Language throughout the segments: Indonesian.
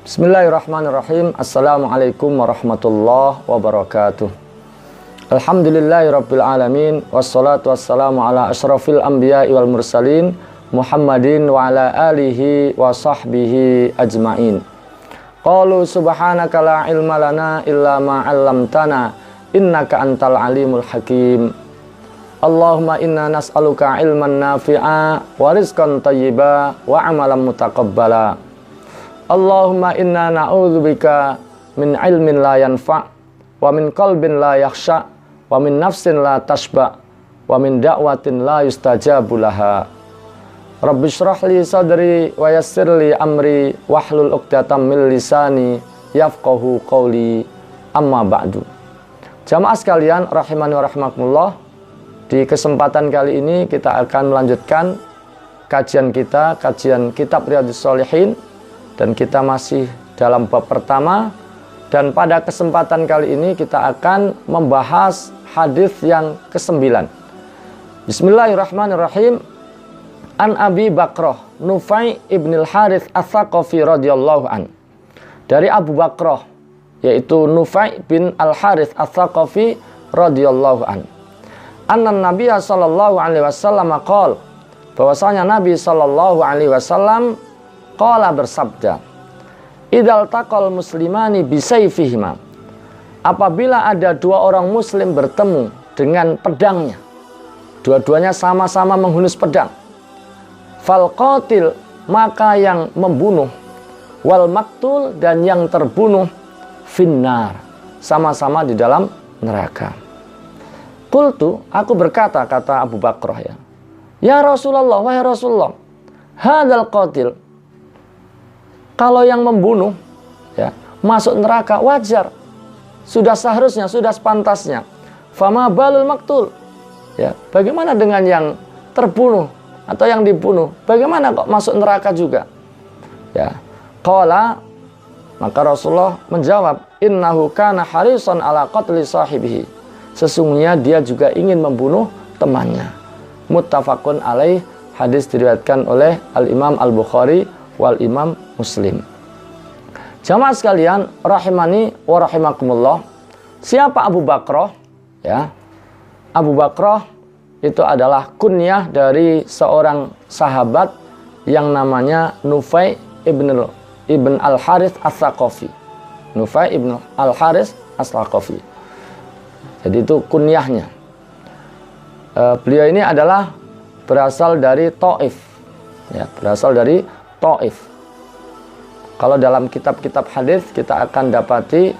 Bismillahirrahmanirrahim. Assalamualaikum warahmatullahi wabarakatuh. Alhamdulillahirabbil alamin wassalatu wassalamu ala asyrafil anbiya'i wal mursalin Muhammadin wa ala alihi wa sahbihi ajmain. Qalu subhanaka la ilma lana illa ma 'allamtana innaka antal alimul hakim. Allahumma inna nas'aluka ilman nafi'a wa rizqan thayyiba wa amalan mutaqabbala. Allahumma inna na'udzubika min ilmin la yanfa' wa min qalbin la yakhsha' wa min nafsin la tashba' wa min da'watin la yustajabu laha. Rabbi shrah li sadri wa yassir li amri wahlul 'uqdatam min lisani yafqahu qawli, amma ba'du. Jamaah sekalian rahimani wa rahimakumullah, di kesempatan kali ini kita akan melanjutkan kajian kitab Riyadhus Shalihin, dan kita masih dalam bab pertama, dan pada kesempatan kali ini kita akan membahas hadis yang ke-9. Bismillahirrahmanirrahim. An Abi Bakrah Nufai ibn al-Harith Ats-Tsaqafi radhiyallahu an. Dari Abu Bakrah, yaitu Nufai bin al-Harith Ats-Tsaqafi radhiyallahu an. Anna Nabiyya sallallahu alaihi wasallam qala, bahwasanya Nabi sallallahu alaihi wasallam qala bersabda, idal taqal muslimani bisayfihima, apabila ada dua orang muslim bertemu dengan pedangnya, dua-duanya sama-sama menghunus pedang, fal qatil, maka yang membunuh, wal maktul, dan yang terbunuh, finnar, sama-sama di dalam neraka. Qultu, aku berkata, kata Abu Bakrah, ya Rasulullah, wahai Rasulullah, hadal qatil, kalau yang membunuh masuk neraka wajar, sudah seharusnya, sudah sepantasnya. Fama balul maktul, bagaimana dengan yang terbunuh atau yang dibunuh? Bagaimana kok masuk neraka juga? Qala, maka Rasulullah menjawab, innahu kana harisan ala qatli sahibihi, sesungguhnya dia juga ingin membunuh temannya. Muttafaqun alaih, hadis diriwayatkan oleh Al-Imam Al-Bukhari wal Imam Muslim. Jamaah sekalian rahimani wa rahimakumullah, siapa Abu Bakrah? Abu Bakrah itu adalah kunyah dari seorang sahabat yang namanya Nufai ibn al-Harith Ats-Tsaqafi. Nufai ibn al-Harith Ats-Tsaqafi. Jadi itu kunyahnya. Beliau ini adalah berasal dari Taif. Berasal dari Taif. Kalau dalam kitab-kitab hadis kita akan dapati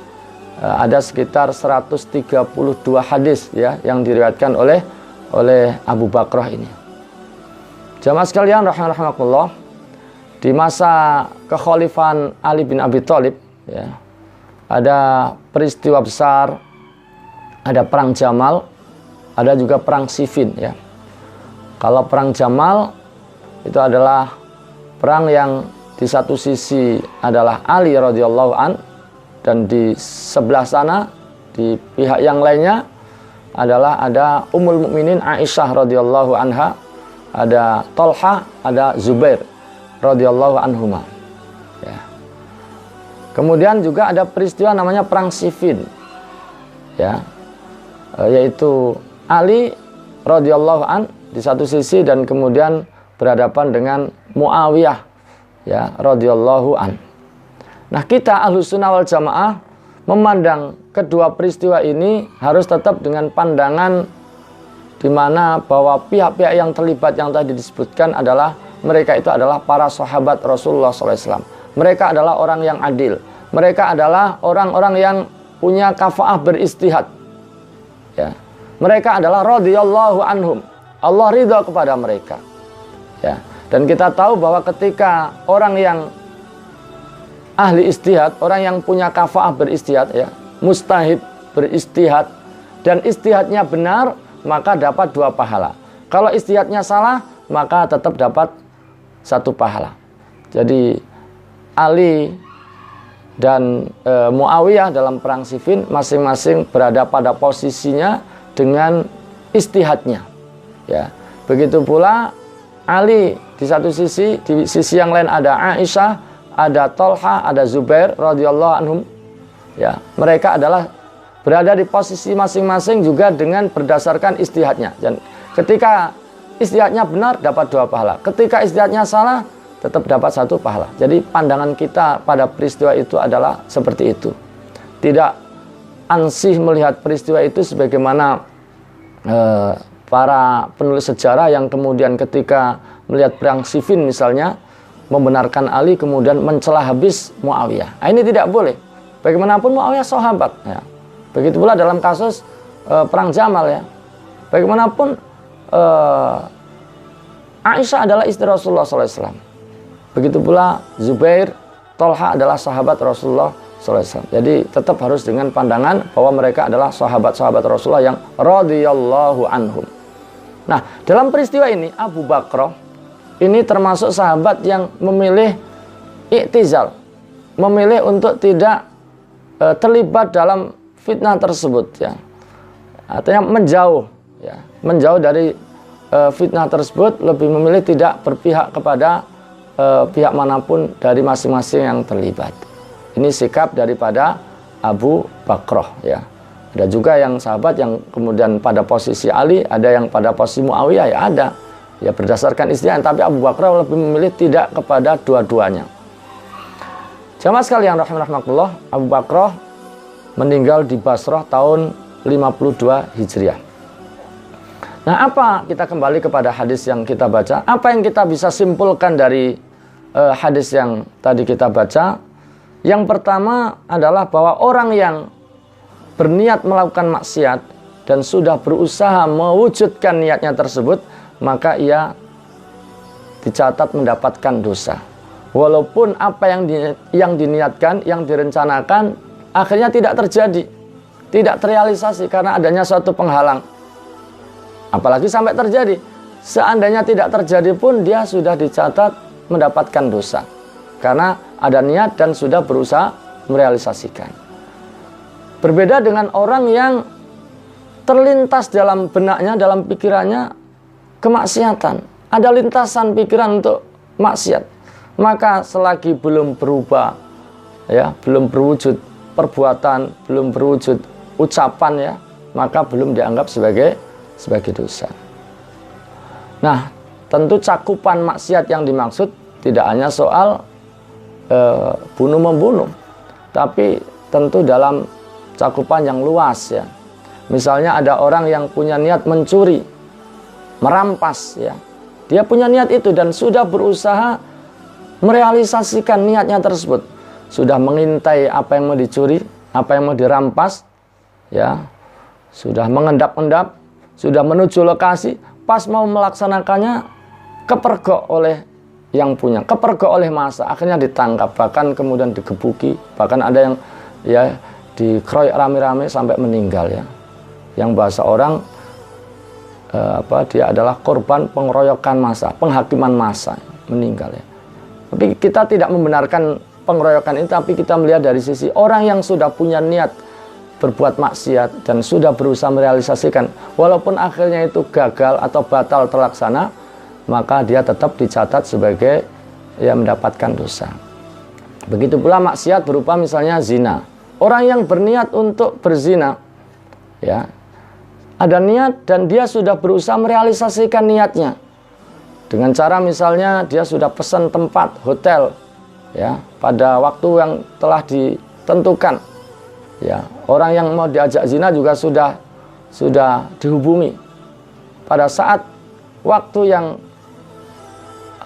ada sekitar 132 hadis yang diriwayatkan oleh Abu Bakrah ini. Jamaah sekalian rahimakumullah, di masa kekhalifahan Ali bin Abi Thalib ada peristiwa besar, ada perang Jamal, ada juga perang Siffin. Kalau perang Jamal itu adalah perang yang di satu sisi adalah Ali radhiyallahu an, dan di sebelah sana di pihak yang lainnya adalah ada Ummul Mukminin Aisyah radhiyallahu anha, ada Thalhah, ada Zubair radhiyallahu anhuma. Kemudian juga ada peristiwa namanya perang Siffin, yaitu Ali radhiyallahu an di satu sisi dan kemudian berhadapan dengan Muawiyah radhiyallahu an. Nah, kita Ahlussunnah wal Jamaah memandang kedua peristiwa ini harus tetap dengan pandangan di mana bahwa pihak-pihak yang terlibat yang tadi disebutkan adalah mereka itu adalah para sahabat Rasulullah SAW. Mereka adalah orang yang adil. Mereka adalah orang-orang yang punya kafaah beristihad. Mereka adalah radhiyallahu anhum. Allah ridha kepada mereka. Dan kita tahu bahwa ketika orang yang ahli istihad, orang yang punya kafaah beristihad, mustahid beristihad, dan istihadnya benar, maka dapat 2 pahala. Kalau istihadnya salah, maka tetap dapat 1 pahala. Jadi Ali dan Muawiyah dalam perang Siffin masing-masing berada pada posisinya dengan istihadnya. Begitu pula Ali di satu sisi, di sisi yang lain ada Aisyah, ada Tolha, ada Zubair radhiyallahu anhum. Ya, mereka adalah berada di posisi masing-masing juga dengan berdasarkan ijtihadnya. Dan ketika ijtihadnya benar dapat 2 pahala. Ketika ijtihadnya salah tetap dapat 1 pahala. Jadi pandangan kita pada peristiwa itu adalah seperti itu. Tidak ansih melihat peristiwa itu sebagaimana para penulis sejarah yang kemudian ketika melihat perang Siffin misalnya membenarkan Ali kemudian mencela habis Muawiyah. Nah, ini tidak boleh. Bagaimanapun Muawiyah sahabat. Ya. Begitu pula dalam kasus perang Jamal ya. Bagaimanapun Aisyah adalah istri Rasulullah SAW. Begitu pula Zubair, Tolha adalah sahabat Rasulullah SAW. Jadi tetap harus dengan pandangan bahwa mereka adalah sahabat-sahabat Rasulullah yang radhiyallahu anhum. Nah, dalam peristiwa ini Abu Bakrah ini termasuk sahabat yang memilih i'tizal, memilih untuk tidak terlibat dalam fitnah tersebut ya. Artinya menjauh ya, menjauh dari fitnah tersebut, lebih memilih tidak berpihak kepada pihak manapun dari masing-masing yang terlibat. Ini sikap daripada Abu Bakrah ya. Ada juga yang sahabat yang kemudian pada posisi Ali, ada yang pada posisi Muawiyah ya ada. Ya berdasarkan ijtihad, tapi Abu Bakrah lebih memilih tidak kepada dua-duanya. Jamaah sekalian rahimakumullah, Abu Bakrah meninggal di Basrah tahun 52 Hijriah. Nah, apa kita kembali kepada hadis yang kita baca? Apa yang kita bisa simpulkan dari hadis yang tadi kita baca? Yang pertama adalah bahwa orang yang berniat melakukan maksiat dan sudah berusaha mewujudkan niatnya tersebut, maka ia dicatat mendapatkan dosa. Walaupun apa yang diniatkan, yang direncanakan akhirnya tidak terjadi, tidak terrealisasi karena adanya suatu penghalang. Apalagi sampai terjadi. Seandainya tidak terjadi pun dia sudah dicatat mendapatkan dosa. Karena ada niat dan sudah berusaha merealisasikan. Berbeda dengan orang yang terlintas dalam benaknya, dalam pikirannya kemaksiatan. Ada lintasan pikiran untuk maksiat. Maka selagi belum berubah, ya, belum berwujud perbuatan, belum berwujud ucapan ya, maka belum dianggap sebagai dosa. Nah, tentu cakupan maksiat yang dimaksud tidak hanya soal bunuh-membunuh, tapi tentu dalam cakupan yang luas ya. Misalnya ada orang yang punya niat mencuri, merampas ya. Dia punya niat itu dan sudah berusaha merealisasikan niatnya tersebut. Sudah mengintai apa yang mau dicuri, apa yang mau dirampas ya. Sudah mengendap-endap, sudah menuju lokasi, pas mau melaksanakannya kepergok oleh yang punya, kepergok oleh massa, akhirnya ditangkap, bahkan kemudian digebuki, bahkan ada yang ya dikeroyok rame-rame sampai meninggal ya. Yang bahasa orang dia adalah korban pengeroyokan massa, penghakiman massa, meninggal ya. Tapi kita tidak membenarkan pengeroyokan ini, tapi kita melihat dari sisi orang yang sudah punya niat berbuat maksiat dan sudah berusaha merealisasikan, walaupun akhirnya itu gagal atau batal terlaksana, maka dia tetap dicatat sebagai yang mendapatkan dosa. Begitu pula maksiat berupa misalnya zina. Orang yang berniat untuk berzina, ya, ada niat dan dia sudah berusaha merealisasikan niatnya dengan cara misalnya dia sudah pesan tempat hotel, ya, pada waktu yang telah ditentukan. Ya, orang yang mau diajak zina juga sudah dihubungi. Pada saat waktu yang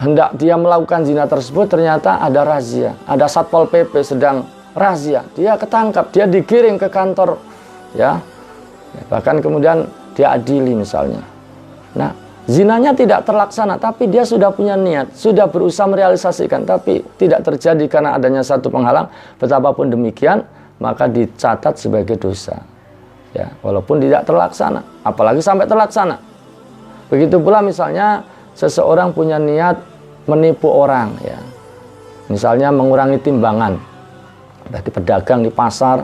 hendak dia melakukan zina tersebut, ternyata ada razia, ada Satpol PP sedang razia, dia ketangkap, dia digiring ke kantor, ya, bahkan kemudian diadili misalnya. Nah, zinanya tidak terlaksana, tapi dia sudah punya niat, sudah berusaha merealisasikan, tapi tidak terjadi karena adanya satu penghalang. Betapapun demikian, maka dicatat sebagai dosa, ya, walaupun tidak terlaksana, apalagi sampai terlaksana. Begitu pula misalnya seseorang punya niat menipu orang, ya, misalnya mengurangi timbangan, bagi pedagang di pasar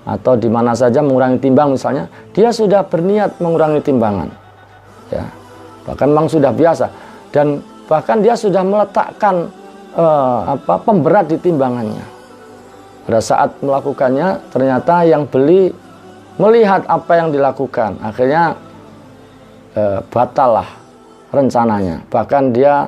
atau di mana saja mengurangi timbang misalnya, dia sudah berniat mengurangi timbangan, ya, bahkan memang sudah biasa, dan bahkan dia sudah meletakkan pemberat di timbangannya. Pada saat melakukannya, ternyata yang beli melihat apa yang dilakukan, akhirnya batal lah rencananya. Bahkan dia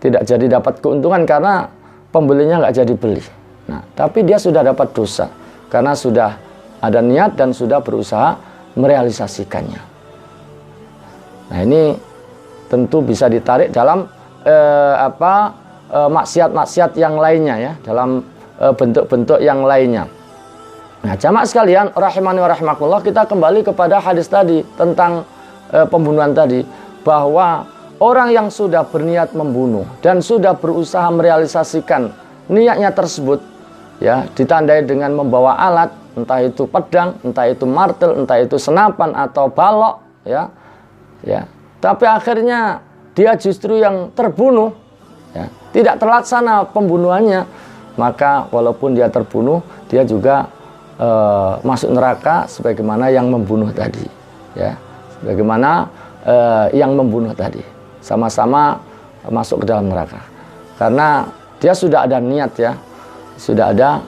tidak jadi dapat keuntungan karena pembelinya nggak jadi beli. Nah, tapi dia sudah dapat dosa karena sudah ada niat dan sudah berusaha merealisasikannya. Nah, ini tentu bisa ditarik dalam maksiat-maksiat yang lainnya ya, dalam bentuk-bentuk yang lainnya. Nah, jamaah sekalian rahimani wa rahimakumullah, kita kembali kepada hadis tadi tentang pembunuhan tadi, bahwa orang yang sudah berniat membunuh dan sudah berusaha merealisasikan niatnya tersebut ya, ditandai dengan membawa alat, entah itu pedang, entah itu martel, entah itu senapan atau balok ya. Tapi akhirnya dia justru yang terbunuh ya, tidak terlaksana pembunuhannya, maka walaupun dia terbunuh, dia juga masuk neraka sebagaimana yang membunuh tadi ya, sebagaimana yang membunuh tadi, sama-sama masuk ke dalam neraka karena dia sudah ada niat ya, sudah ada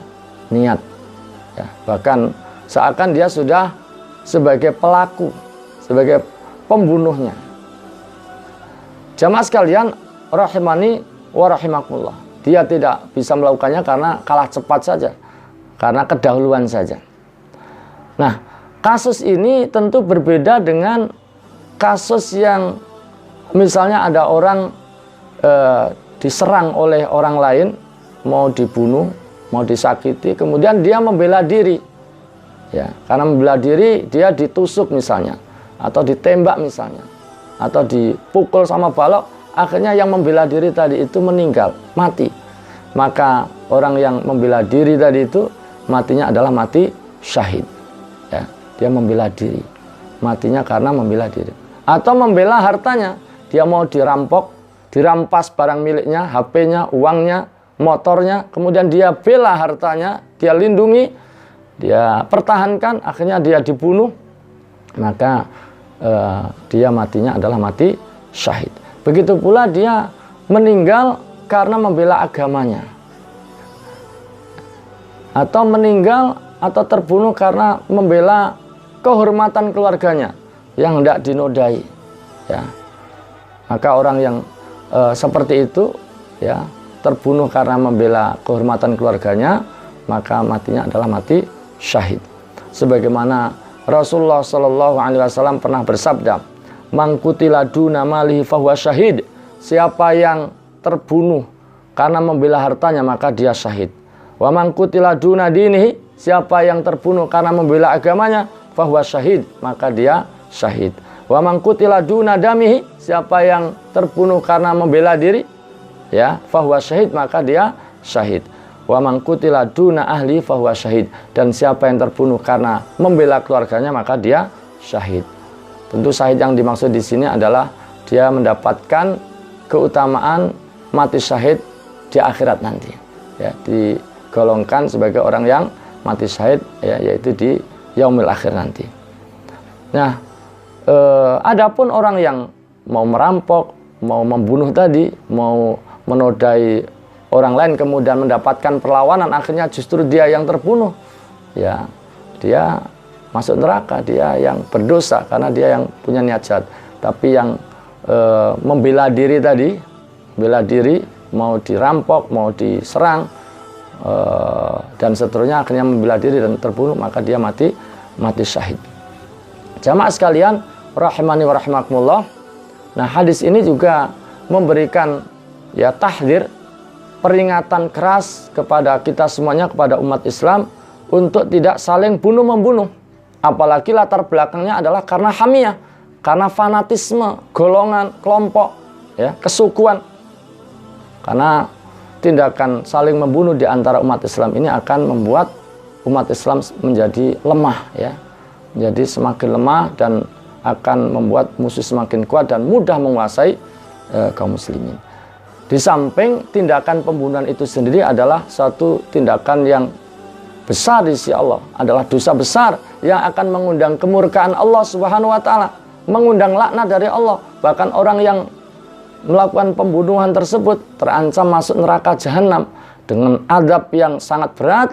niat ya, bahkan seakan dia sudah sebagai pelaku, sebagai pembunuhnya. Jamaah sekalian rahimani wa rahimakumullah, dia tidak bisa melakukannya karena kalah cepat saja, karena kedahuluan saja. Nah, kasus ini tentu berbeda dengan kasus yang misalnya ada orang diserang oleh orang lain, mau dibunuh, mau disakiti, kemudian dia membela diri. Ya, karena membela diri dia ditusuk misalnya, atau ditembak misalnya, atau dipukul sama balok, akhirnya yang membela diri tadi itu meninggal, mati. Maka orang yang membela diri tadi itu matinya adalah mati syahid. Ya, dia membela diri, matinya karena membela diri. Atau membela hartanya, dia mau dirampok, dirampas barang miliknya, HP-nya, uangnya, motornya, kemudian dia bela hartanya, dia lindungi, dia pertahankan, akhirnya dia dibunuh, maka dia matinya adalah mati syahid. Begitu pula dia meninggal karena membela agamanya, atau meninggal atau terbunuh karena membela kehormatan keluarganya yang tidak dinodai ya. Maka orang yang seperti itu ya, terbunuh karena membela kehormatan keluarganya, maka matinya adalah mati syahid. Sebagaimana Rasulullah Shallallahu Alaihi Wasallam pernah bersabda, "Mangkutila duna malihi fahuwa syahid." Siapa yang terbunuh karena membela hartanya, maka dia syahid. Wa mangkutila duna dinihi, siapa yang terbunuh karena membela agamanya, fahuwa syahid, maka dia syahid. Wa mangkutila duna damihi, siapa yang terbunuh karena membela diri, ya, fahuwa syahid, maka dia syahid. Wa man qutila duna ahli fahuwa syahid, dan siapa yang terbunuh karena membela keluarganya, maka dia syahid. Tentu syahid yang dimaksud di sini adalah dia mendapatkan keutamaan mati syahid di akhirat nanti ya, digolongkan sebagai orang yang mati syahid ya, yaitu di yaumil akhir nanti. Nah, adapun orang yang mau merampok, mau membunuh tadi, mau menodai orang lain kemudian mendapatkan perlawanan, akhirnya justru dia yang terbunuh ya, dia masuk neraka, dia yang berdosa karena dia yang punya niat jahat. Tapi yang membela diri tadi, bela diri, mau dirampok, mau diserang dan seterusnya, akhirnya membela diri dan terbunuh, maka dia mati syahid. Jamaah sekalian rahimani wa rahimakumullah. Nah, hadis ini juga memberikan ya tahdzir, peringatan keras kepada kita semuanya, kepada umat Islam, untuk tidak saling bunuh-membunuh. Apalagi latar belakangnya adalah karena hamiyah, karena fanatisme, golongan, kelompok, ya, kesukuan. Karena tindakan saling membunuh di antara umat Islam ini akan membuat umat Islam menjadi lemah, ya, menjadi semakin lemah, dan akan membuat musuh semakin kuat dan mudah menguasai kaum muslimin. Di samping tindakan pembunuhan itu sendiri adalah satu tindakan yang besar di sisi Allah, adalah dosa besar yang akan mengundang kemurkaan Allah Subhanahu wa taala, mengundang laknat dari Allah. Bahkan orang yang melakukan pembunuhan tersebut terancam masuk neraka jahanam dengan azab yang sangat berat,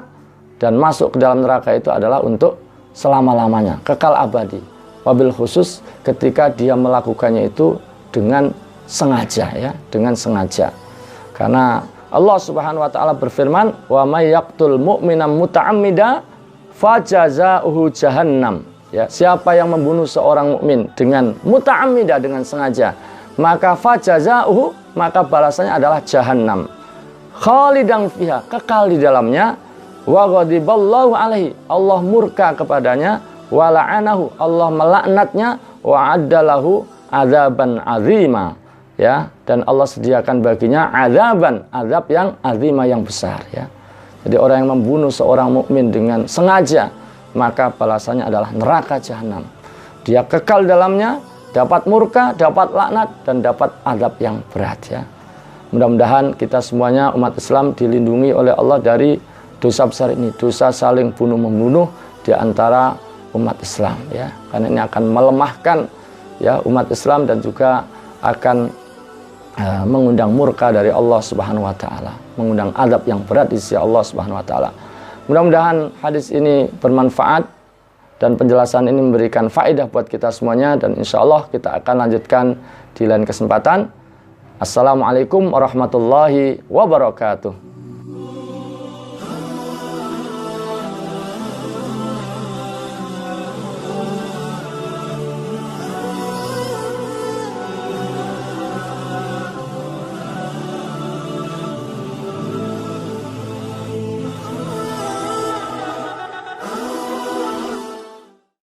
dan masuk ke dalam neraka itu adalah untuk selama-lamanya, kekal abadi. Wabil khusus ketika dia melakukannya itu dengan sengaja, ya, dengan sengaja. Karena Allah Subhanahu wa taala berfirman, "Wa may yaqtul mu'mina muta'ammida fajazaohu jahannam." Ya, siapa yang membunuh seorang mukmin dengan muta'ammida, dengan sengaja, maka fajazaohu, maka balasannya adalah jahannam. Khalidan fiha, kekal di dalamnya. Wa ghadiballahu alaihi, Allah murka kepadanya. Wa la'anahu, Allah melaknatnya. Wa addalahu azaban azima, ya, dan Allah sediakan baginya azaban, azab yang azima, yang besar, ya. Jadi orang yang membunuh seorang mukmin dengan sengaja, maka balasannya adalah neraka jahanam. Dia kekal dalamnya, dapat murka, dapat laknat, dan dapat azab yang berat, ya. Mudah-mudahan kita semuanya umat Islam dilindungi oleh Allah dari dosa besar ini, dosa saling bunuh-membunuh di antara umat Islam, ya. Karena ini akan melemahkan, ya, umat Islam, dan juga akan mengundang murka dari Allah Subhanahu wa taala, mengundang azab yang berat di sisi Allah Subhanahu wa taala. Mudah-mudahan hadis ini bermanfaat dan penjelasan ini memberikan faedah buat kita semuanya, dan insya Allah kita akan lanjutkan di lain kesempatan. Assalamualaikum warahmatullahi wabarakatuh.